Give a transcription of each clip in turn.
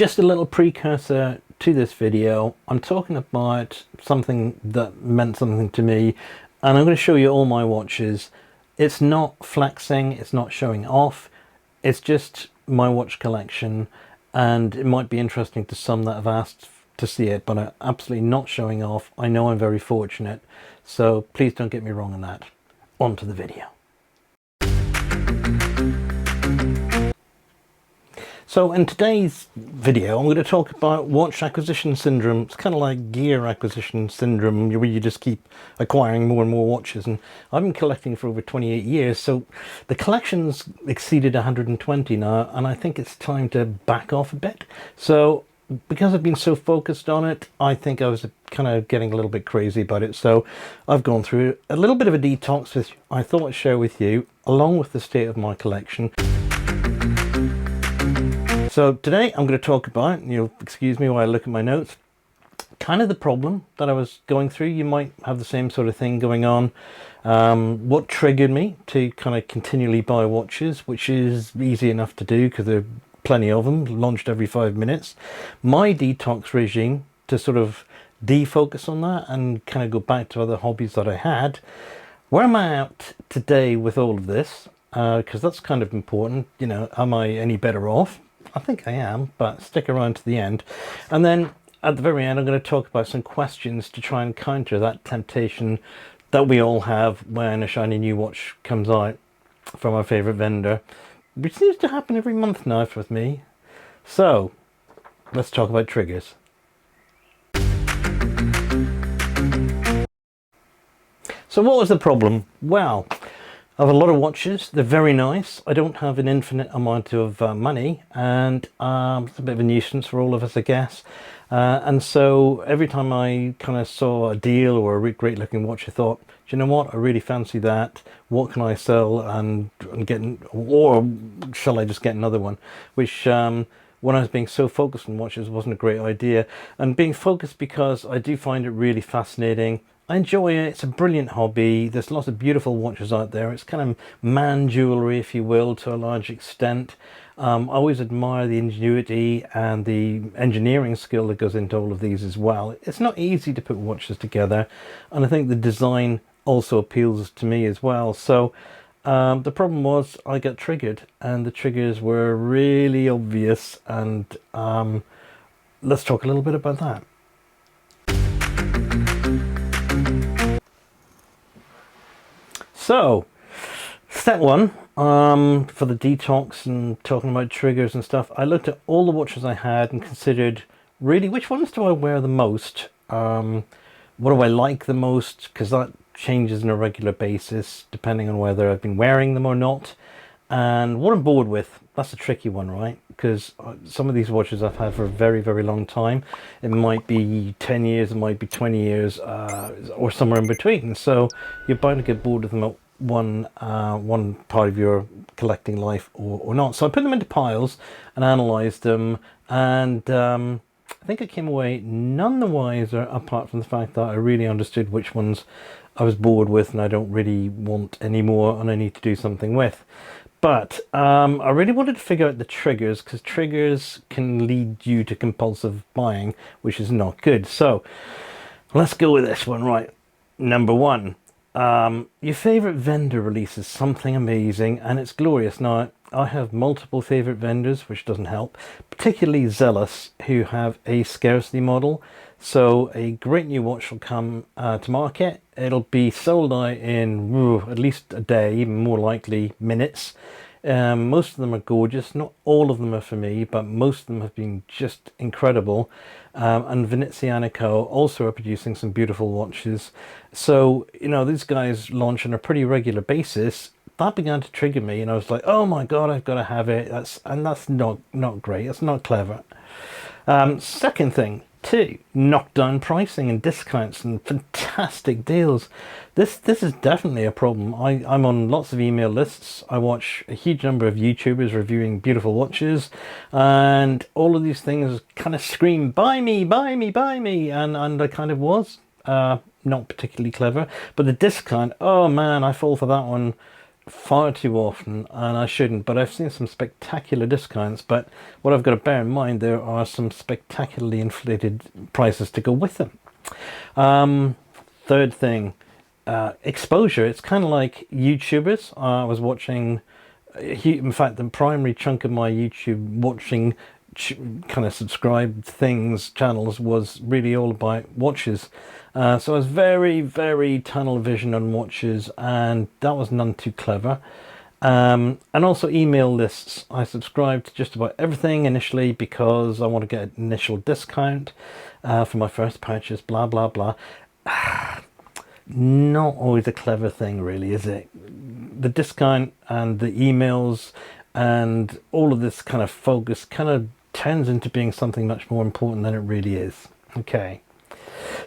just a little precursor to this video. I'm talking about something that meant something to me, and I'm going to show you all my watches. It's not flexing, it's not showing off, it's just my watch collection, and it might be interesting to some that have asked to see it, but I'm absolutely not showing off. I know I'm very fortunate, so please don't get me wrong on that. On to the video. So in today's video, I'm going to talk about watch acquisition syndrome. It's kind of like gear acquisition syndrome, where you just keep acquiring more and more watches. And I've been collecting for over 28 years, so the collection's exceeded 120 now, and I think it's time to back off a bit. So because I've been so focused on it, I think I was kind of getting a little bit crazy about it. So I've gone through a little bit of a detox, which I thought I'd share with you, along with the state of my collection. So today I'm going to talk about, you'll excuse me while I look at my notes, kind of the problem that I was going through. You might have the same sort of thing going on. What triggered me to kind of continually buy watches, which is easy enough to do because there are plenty of them launched every 5 minutes. My detox regime to sort of defocus on that and kind of go back to other hobbies that I had. Where am I at today with all of this? Because that's kind of important. You know, am I any better off? I think I am, but stick around to the end. And then at the very end, I'm going to talk about some questions to try and counter that temptation that we all have when a shiny new watch comes out from our favorite vendor, which seems to happen every month now with me. So let's talk about triggers. So what was the problem? Well, I have a lot of watches. They're very nice. I don't have an infinite amount of money, and it's a bit of a nuisance for all of us, I guess. And so every time I kind of saw a deal or a great looking watch, I thought, do you know what? I really fancy that. What can I sell and get, or shall I just get another one? Which when I was being so focused on watches wasn't a great idea. And being focused because I do find it really fascinating. I enjoy it. It's a brilliant hobby. There's lots of beautiful watches out there. It's kind of man jewelry, if you will, to a large extent. I always admire the ingenuity and the engineering skill that goes into all of these as well. It's not easy to put watches together, and I think the design also appeals to me as well. So the problem was I got triggered, and the triggers were really obvious, and let's talk a little bit about that. So, step one, for the detox and talking about triggers and stuff, I looked at all the watches I had and considered really which ones do I wear the most, what do I like the most, because that changes on a regular basis depending on whether I've been wearing them or not, and what I'm bored with. That's a tricky one, right? Because some of these watches I've had for a very, very long time. It might be 10 years, it might be 20 years, or somewhere in between. So you're bound to get bored with them at one part of your collecting life or not. So I put them into piles and analysed them, and I think I came away none the wiser, apart from the fact that I really understood which ones I was bored with and I don't really want anymore and I need to do something with. But I really wanted to figure out the triggers, because triggers can lead you to compulsive buying, which is not good. So let's go with this one, right? Number one, your favorite vendor releases something amazing and it's glorious. Now, I have multiple favorite vendors, which doesn't help, particularly zealous, who have a scarcity model. So a great new watch will come to market. It'll be sold out in at least a day, even more likely minutes. Most of them are gorgeous. Not all of them are for me, but most of them have been just incredible. And Veneziano Co. also are producing some beautiful watches. So, you know, these guys launch on a pretty regular basis. That began to trigger me, and I was like, oh my God, I've got to have it. That's not great. That's not clever. Second thing, two, knockdown pricing and discounts and fantastic deals. This is definitely a problem. I'm on lots of email lists. I watch a huge number of YouTubers reviewing beautiful watches, and all of these things kind of scream, buy me, buy me, buy me, and I kind of was not particularly clever. But the discount, oh man, I fall for that one far too often, and I shouldn't, but I've seen some spectacular discounts. But what I've got to bear in mind, there are some spectacularly inflated prices to go with them. Um, Third thing, exposure. It's kind of like YouTubers. I was watching, in fact, the primary chunk of my YouTube watching kind of subscribed things, channels, was really all about watches. So I was very, very tunnel vision on watches, and that was none too clever. And also email lists. I subscribed to just about everything initially because I want to get an initial discount for my first purchase, blah, blah, blah. Not always a clever thing, really, is it? The discount and the emails and all of this kind of focus kind of turns into being something much more important than it really is. Okay.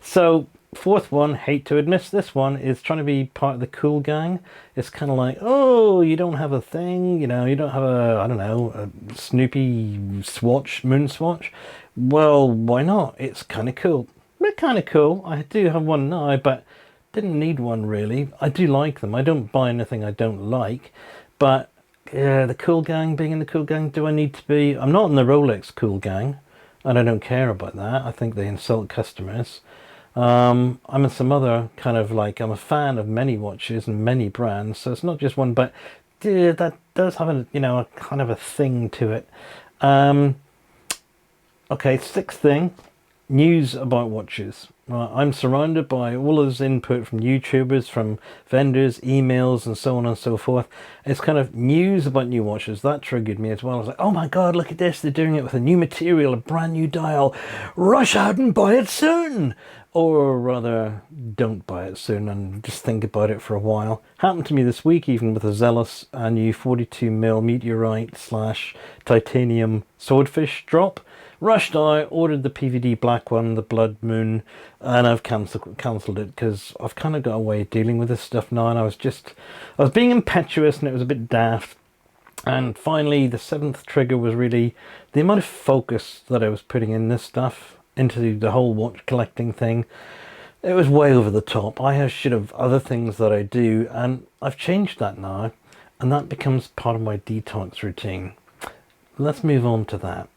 So, fourth one, hate to admit this one, is trying to be part of the cool gang. It's kind of like, oh, you don't have a thing, you know, you don't have a, I don't know, a Snoopy swatch, moon swatch. Well, why not? It's kind of cool. They're kind of cool. I do have one now, but didn't need one really. I do like them. I don't buy anything I don't like, but the cool gang, being in the cool gang, do I need to be? I'm not in the Rolex cool gang, and I don't care about that. I think they insult customers. I'm in some other kind of like, I'm a fan of many watches and many brands, so it's not just one, but that does have a, you know, a kind of a thing to it. Okay, sixth thing, news about watches. I'm surrounded by all of this input from YouTubers, from vendors, emails, and so on and so forth. It's kind of news about new watches. That triggered me as well. I was like, oh my God, look at this. They're doing it with a new material, a brand new dial. Rush out and buy it soon. Or rather, don't buy it soon and just think about it for a while. Happened to me this week, even with a Zealous new 42mm meteorite / titanium swordfish drop. Rushed out, ordered the PVD black one, the Blood Moon, and I've cancelled it because I've kind of got a way of dealing with this stuff now, and I was being impetuous and it was a bit daft. And finally, the seventh trigger was really the amount of focus that I was putting in this stuff, into the whole watch collecting thing. It was way over the top. I should have other things that I do, and I've changed that now, and that becomes part of my detox routine. Let's move on to that.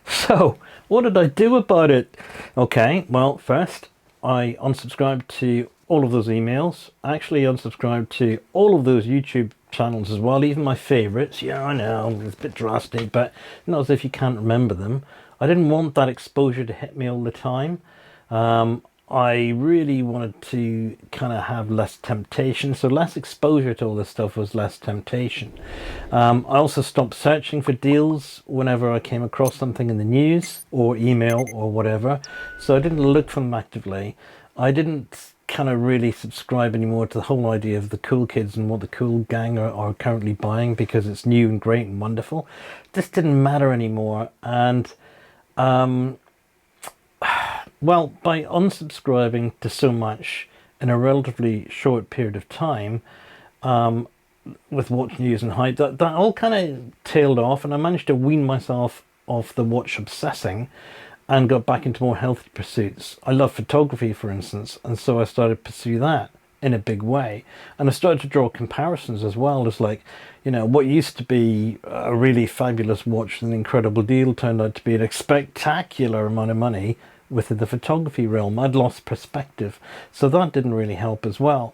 So, what did I do about it? Okay, well, first, I unsubscribed to all of those emails. I actually unsubscribed to all of those YouTube channels as well, even my favorites. Yeah, I know, it's a bit drastic, but not as if you can't remember them. I didn't want that exposure to hit me all the time. I really wanted to kind of have less temptation, so less exposure to all this stuff was less temptation. I also stopped searching for deals whenever I came across something in the news or email or whatever, so I didn't look for them actively. I didn't kind of really subscribe anymore to the whole idea of the cool kids and what the cool gang are currently buying because it's new and great and wonderful. This didn't matter anymore, and well, by unsubscribing to so much in a relatively short period of time, with watch news and hype, that all kind of tailed off, and I managed to wean myself off the watch obsessing and got back into more healthy pursuits. I love photography, for instance, and so I started to pursue that in a big way. And I started to draw comparisons as well, as like, you know, what used to be a really fabulous watch, an incredible deal, turned out to be a spectacular amount of money within the photography realm. I'd lost perspective, so that didn't really help as well.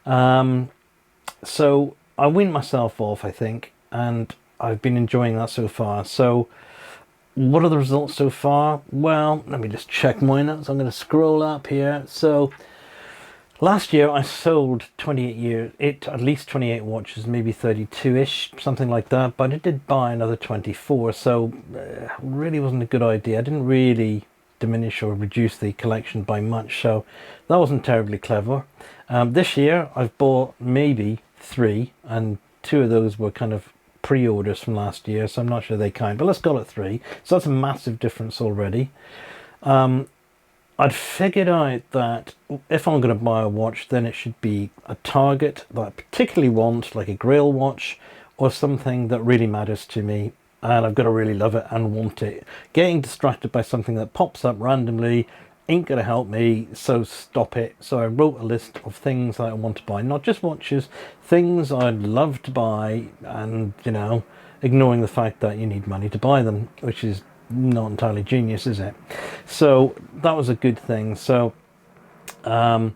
So I weaned myself off, I think, and I've been enjoying that so far. So what are the results so far? Well, let me just check my notes. I'm going to scroll up here. So last year I sold at least 28 watches, maybe 32-ish, something like that, but I did buy another 24, so really wasn't a good idea. I didn't really diminish or reduce the collection by much, so that wasn't terribly clever. This year I've bought maybe 3, and 2 of those were kind of pre-orders from last year, so I'm not sure they count, but let's call it 3. So that's a massive difference already. I'd figured out that if I'm going to buy a watch, then it should be a target that I particularly want, like a Grail watch, or something that really matters to me, and I've got to really love it and want it. Getting distracted by something that pops up randomly ain't going to help me, so stop it. So I wrote a list of things that I want to buy, not just watches, things I'd love to buy, and, you know, ignoring the fact that you need money to buy them, which is not entirely genius, is it? So that was a good thing. So I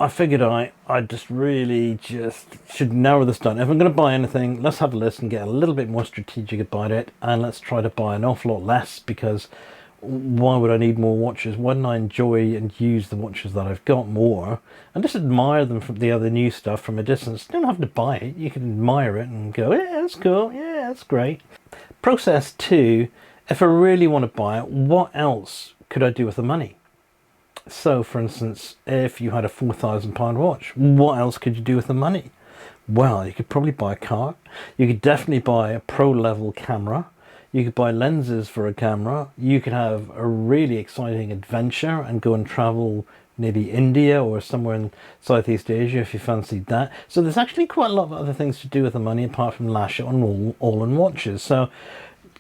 figured I just really just should narrow this down. If I'm going to buy anything, let's have a list and get a little bit more strategic about it, and let's try to buy an awful lot less, because why would I need more watches? Why don't I enjoy and use the watches that I've got more and just admire them from the other new stuff from a distance? You don't have to buy it. You can admire it and go, yeah, that's cool. Yeah, that's great. Process 2, if I really want to buy it, what else could I do with the money? So, for instance, if you had a £4,000 watch, what else could you do with the money? Well, you could probably buy a car. You could definitely buy a pro-level camera. You could buy lenses for a camera. You could have a really exciting adventure and go and travel maybe India or somewhere in Southeast Asia if you fancied that. So there's actually quite a lot of other things to do with the money apart from lash it on all in watches. So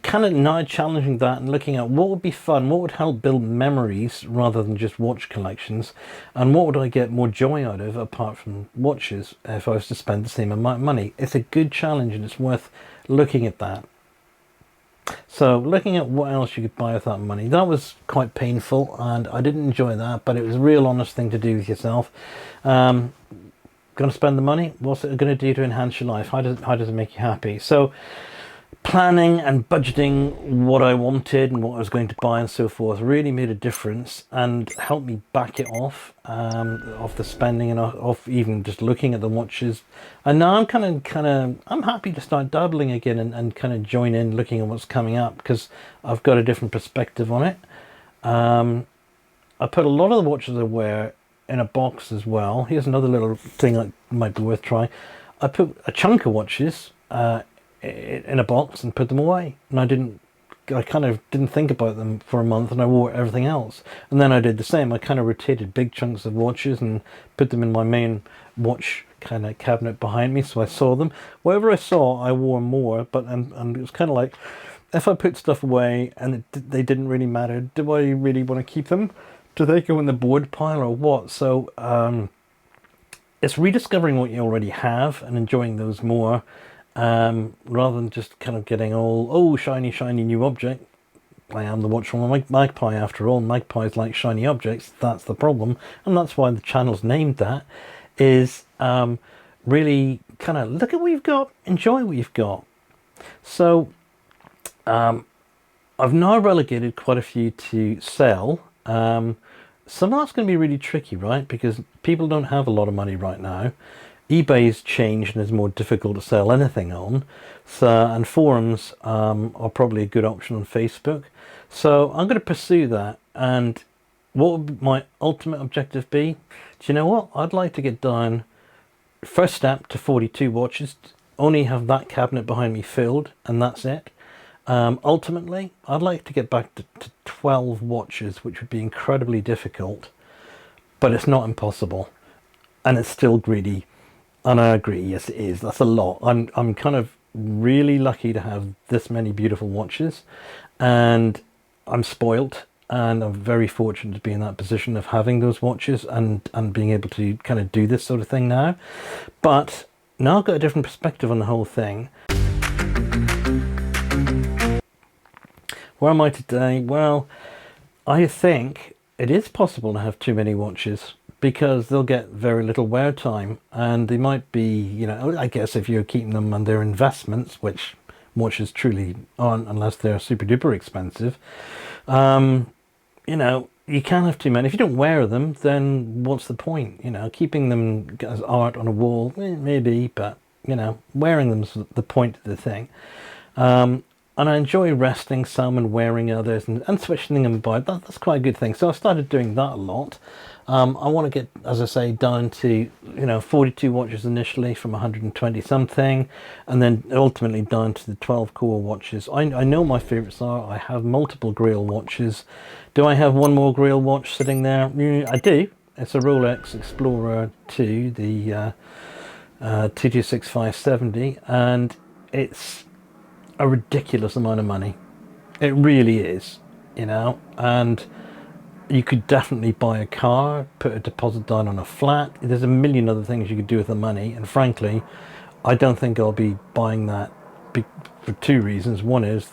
kind of now challenging that and looking at what would be fun, what would help build memories rather than just watch collections, and what would I get more joy out of apart from watches if I was to spend the same amount of money. It's a good challenge and it's worth looking at that. So looking at what else you could buy with that money, that was quite painful and I didn't enjoy that, but it was a real honest thing to do with yourself. Going to spend the money, what's it going to do to enhance your life? How does it make you happy? So planning and budgeting what I wanted and what I was going to buy and so forth really made a difference and helped me back it off the spending and off even just looking at the watches. And now I'm I'm happy to start dabbling again and kind of join in looking at what's coming up, because I've got a different perspective on it. I put a lot of the watches I wear in a box as well. Here's another little thing that might be worth trying. I put a chunk of watches in a box and put them away, and I kind of didn't think about them for a month, and I wore everything else. And then I did the same. I kind of rotated big chunks of watches and put them in my main watch kind of cabinet behind me, so I saw them. Whatever I saw, I wore more. But and it was kind of like, if I put stuff away and they didn't really matter, do I really want to keep them? Do they go in the board pile or what? So it's rediscovering what you already have and enjoying those more. Rather than just kind of getting all shiny new object. I am the watch from a magpie after all. Magpies like shiny objects. That's the problem, and that's why the channel's named that. Is really kind of look at what you've got, enjoy what you've got. So I've now relegated quite a few to sell. Some of that's going to be really tricky, right? Because people don't have a lot of money right now. eBay's changed and is more difficult to sell anything on. So, and forums are probably a good option on Facebook. So I'm going to pursue that. And what would my ultimate objective be? Do you know what? I'd like to get down, first step, to 42 watches. Only have that cabinet behind me filled, and that's it. Ultimately, I'd like to get back to 12 watches, which would be incredibly difficult. But it's not impossible. And it's still greedy. And I agree, yes it is. That's a lot. I'm kind of really lucky to have this many beautiful watches, and I'm spoilt, and I'm very fortunate to be in that position of having those watches and being able to kind of do this sort of thing now. But now I've got a different perspective on the whole thing. Where am I today? Well, I think it is possible to have too many watches, because they'll get very little wear time, and they might be, you know, I guess if you're keeping them on their investments, which watches truly aren't unless they're super duper expensive, you know, you can't have too many. If you don't wear them, then what's the point? You know, keeping them as art on a wall, maybe, but, you know, wearing them's the point of the thing. And I enjoy resting some and wearing others and switching them about. That's quite a good thing. So I started doing that a lot. I want to get, as I say, down to, you know, 42 watches initially from 120 something, and then ultimately down to the 12 core watches. I know my favorites are. I have multiple Grail watches. Do I have one more Grail watch sitting there? I do. It's a Rolex Explorer 2, the 226570, and it's a ridiculous amount of money. It really is, you know, and You could definitely buy a car, put a deposit down on a flat. There's a million other things you could do with the money. And frankly, I don't think I'll be buying that for two reasons. One is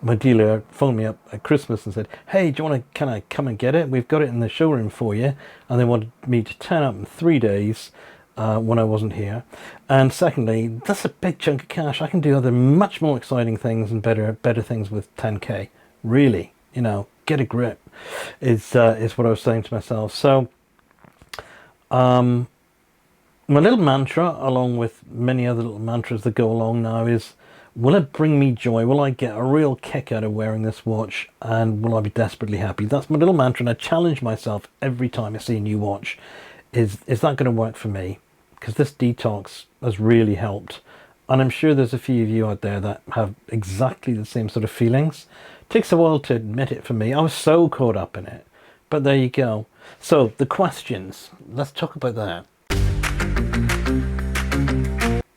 my dealer phoned me up at Christmas and said, hey, do you want to kind of come and get it? We've got it in the showroom for you. And they wanted me to turn up in 3 days when I wasn't here. And secondly, that's a big chunk of cash. I can do other much more exciting things and better things with 10k. Really, get a grip is what I was saying to myself. So my little mantra, along with many other little mantras that go along now, is, will it bring me joy? Will I get a real kick out of wearing this watch? And will I be desperately happy? That's my little mantra, and I challenge myself every time I see a new watch. Is that going to work for me? Because this detox has really helped. And I'm sure there's a few of you out there that have exactly the same sort of feelings. It takes a while to admit it for me. I was so caught up in it. But there you go. So the questions, let's talk about that.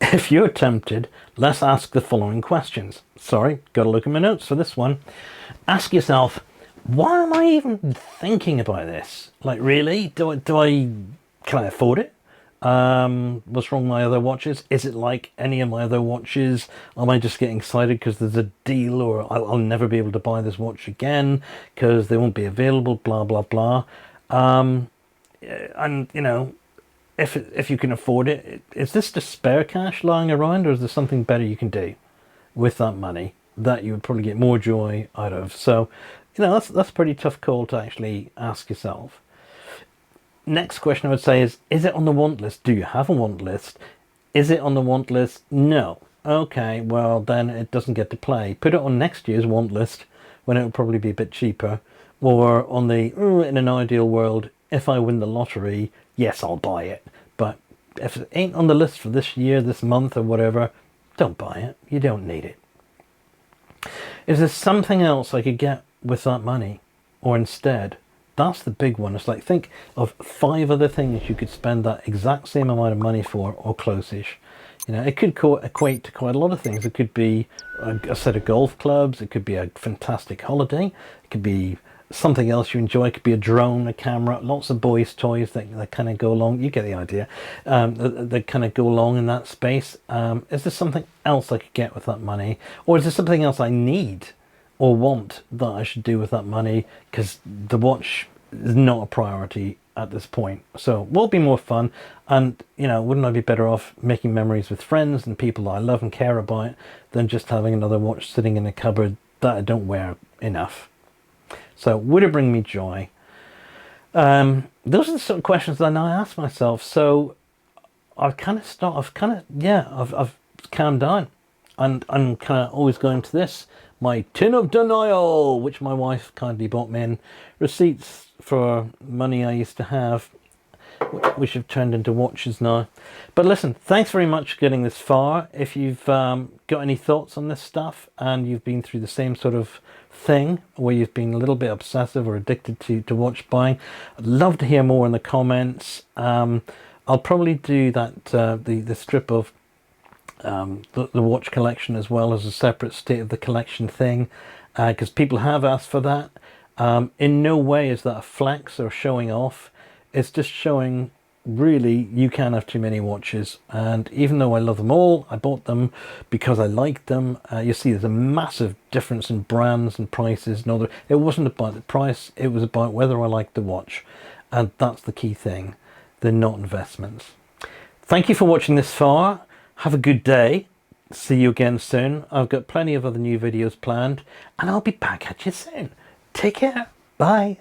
If you're tempted, let's ask the following questions. Sorry, got to look at my notes for this one. Ask yourself, why am I even thinking about this? Like, really? Can I afford it? What's wrong with my other watches? Is it like any of my other watches? Am I just getting excited because there's a deal, or I'll never be able to buy this watch again because they won't be available, blah, blah, blah. And, if you can afford it, is this just spare cash lying around, or is there something better you can do with that money that you would probably get more joy out of? So, that's a pretty tough call to actually ask yourself. Next question I would say is it on the want list? Do you have a want list? Is it on the want list? No. Okay, well then it doesn't get to play. Put it on next year's want list when it'll probably be a bit cheaper. Or on the, in an ideal world, if I win the lottery, yes, I'll buy it. But if it ain't on the list for this year, this month or whatever, don't buy it. You don't need it. Is there something else I could get with that money? Or instead? That's the big one. It's like, think of 5 other things you could spend that exact same amount of money for, or close-ish. It could equate to quite a lot of things. It could be a set of golf clubs. It could be a fantastic holiday. It could be something else you enjoy. It could be a drone, a camera, lots of boys' toys that kind of go along. You get the idea. That kind of go along in that space. Is there something else I could get with that money? Or is there something else I need or want that I should do with that money? Because the watch is not a priority at this point. So what will be more fun? And wouldn't I be better off making memories with friends and people that I love and care about than just having another watch sitting in a cupboard that I don't wear enough? So would it bring me joy? Those are the sort of questions that I now ask myself. So I've calmed down, and I'm kind of always going to this, my tin of denial, which my wife kindly bought me in, receipts for money I used to have, which have turned into watches now. But listen, thanks very much for getting this far. If you've got any thoughts on this stuff and you've been through the same sort of thing where you've been a little bit obsessive or addicted to watch buying, I'd love to hear more in the comments. I'll probably do that the strip of the watch collection as well as a separate state of the collection thing, because people have asked for that. In no way is that a flex or showing off. It's just showing, really, you can't have too many watches. And even though I love them all, I bought them because I liked them. You see there's a massive difference in brands and prices and all that. It wasn't about the price, it was about whether I liked the watch. And that's the key thing. They're not investments. Thank you for watching this far. Have a good day. See you again soon. I've got plenty of other new videos planned, and I'll be back at you soon. Take care. Bye.